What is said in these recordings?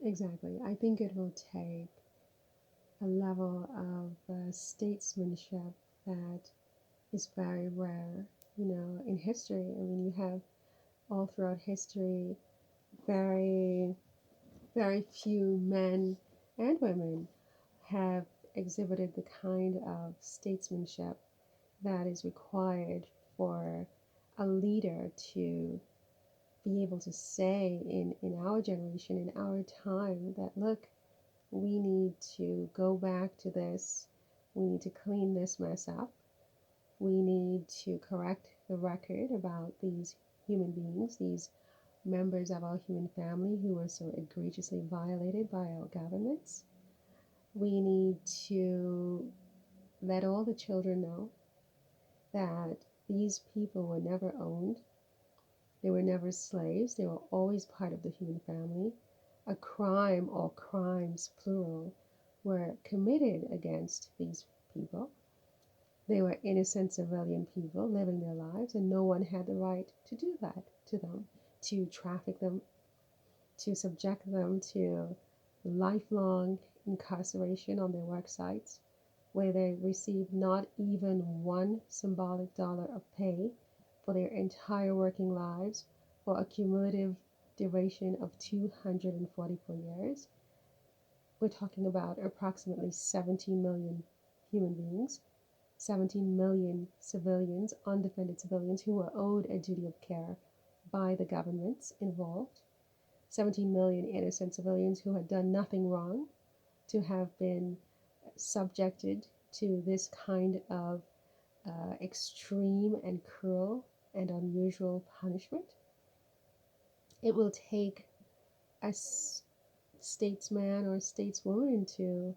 Exactly. I think it will take a level of statesmanship that is very rare, in history. I mean, you have all throughout history very, very few men and women have exhibited the kind of statesmanship that is required for a leader to be able to say in our generation, in our time, that look, we need to go back to this. We need to clean this mess up. We need to correct the record about these human beings, these members of our human family who were so egregiously violated by our governments. We need to let all the children know that these people were never owned. They were never slaves. They were always part of the human family. A crime or crimes, plural, were committed against these people. They were innocent civilian people living their lives, and no one had the right to do that to them, to traffic them, to subject them to lifelong incarceration on their work sites, where they received not even one symbolic dollar of pay for their entire working lives for a cumulative duration of 244 years. We're talking about approximately 17 million human beings, 17 million civilians, undefended civilians who were owed a duty of care by the governments involved, 17 million innocent civilians who had done nothing wrong to have been subjected to this kind of extreme and cruel and unusual punishment. It will take a statesman or stateswoman to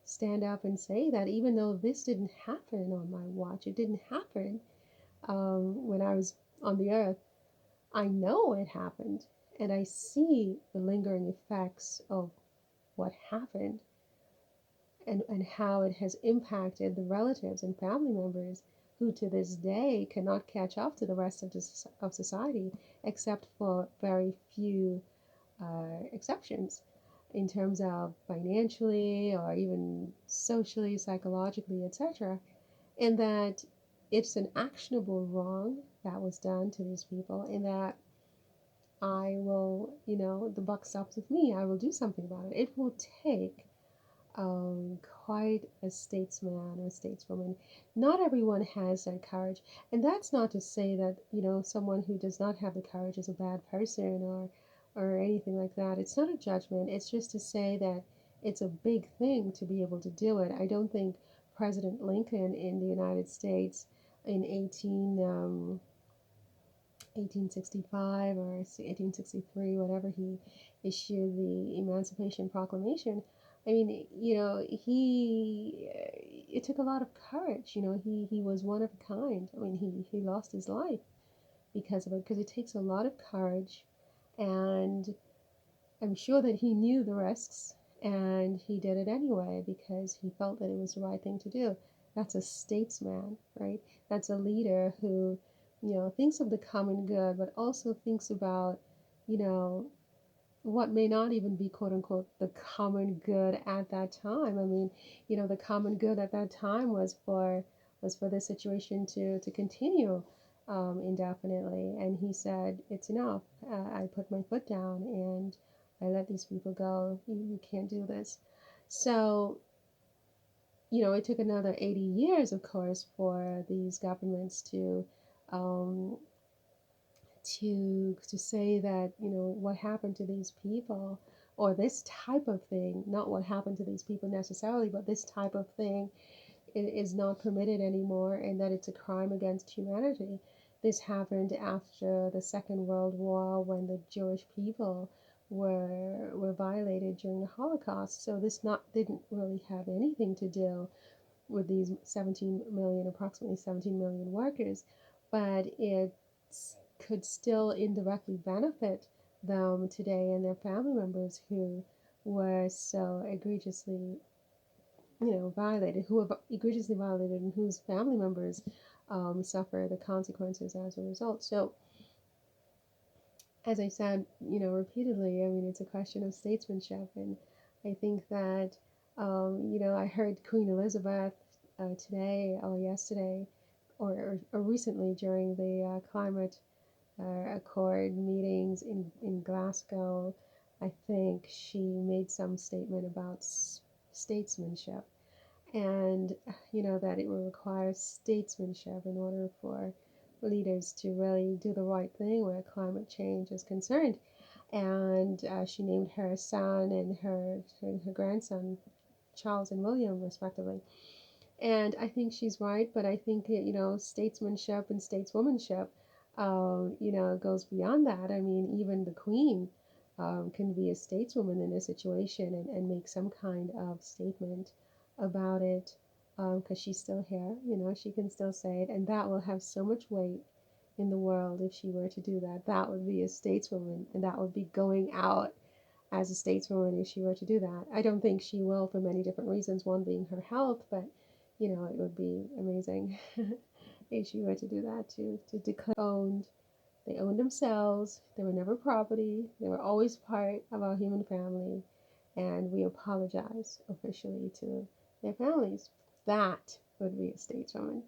stand up and say that even though this didn't happen on my watch, it didn't happen when I was on the earth, I know it happened, and I see the lingering effects of what happened, and how it has impacted the relatives and family members who to this day cannot catch up to the rest of society, except for very few exceptions in terms of financially or even socially, psychologically, etc. And that it's an actionable wrong that was done to these people, and that I will, the buck stops with me. I will do something about it. It will take quite a statesman or stateswoman. Not everyone has that courage, and that's not to say that someone who does not have the courage is a bad person or anything like that. It's not a judgment. It's just to say that it's a big thing to be able to do it. I don't think President Lincoln in the United States in 1865 or 1863, whatever, he issued the Emancipation Proclamation. I mean, it took a lot of courage. He was one of a kind. I mean, he lost his life because of it, because it takes a lot of courage. And I'm sure that he knew the risks, and he did it anyway because he felt that it was the right thing to do. That's a statesman, right? That's a leader who, thinks of the common good, but also thinks about, you know, what may not even be quote unquote the common good at that time. I mean, the common good at that time was for this situation to continue indefinitely. And he said, "It's enough. I put my foot down and I let these people go. You can't do this." So, it took another 80 years, of course, for these governments um, to say that what happened to these people, or this type of thing, not what happened to these people necessarily, but this type of thing is not permitted anymore, and that it's a crime against humanity. This happened after the Second World War, when the Jewish people were violated during the Holocaust. So this not didn't really have anything to do with these 17 million, approximately 17 million workers, but it could still indirectly benefit them today and their family members who were so egregiously, violated, who were egregiously violated, and whose family members suffer the consequences as a result. So as I said, repeatedly, I mean, it's a question of statesmanship. And I think that, I heard Queen Elizabeth today or yesterday or recently during the climate accord meetings in Glasgow. I think she made some statement about statesmanship, and that it will require statesmanship in order for leaders to really do the right thing where climate change is concerned. And she named her son and her grandson Charles and William respectively. And I think she's right, but I think that, statesmanship and stateswomanship, goes beyond that. I mean, even the queen can be a stateswoman in a situation and make some kind of statement about it, because she's still here. She can still say it, and that will have so much weight in the world if she were to do that. That would be a stateswoman, and that would be going out as a stateswoman if she were to do that. I don't think she will for many different reasons, one being her health, but it would be amazing if she were to do that, to declare they owned themselves, they were never property, they were always part of our human family, and we apologize officially to their families. That would be a stateswoman.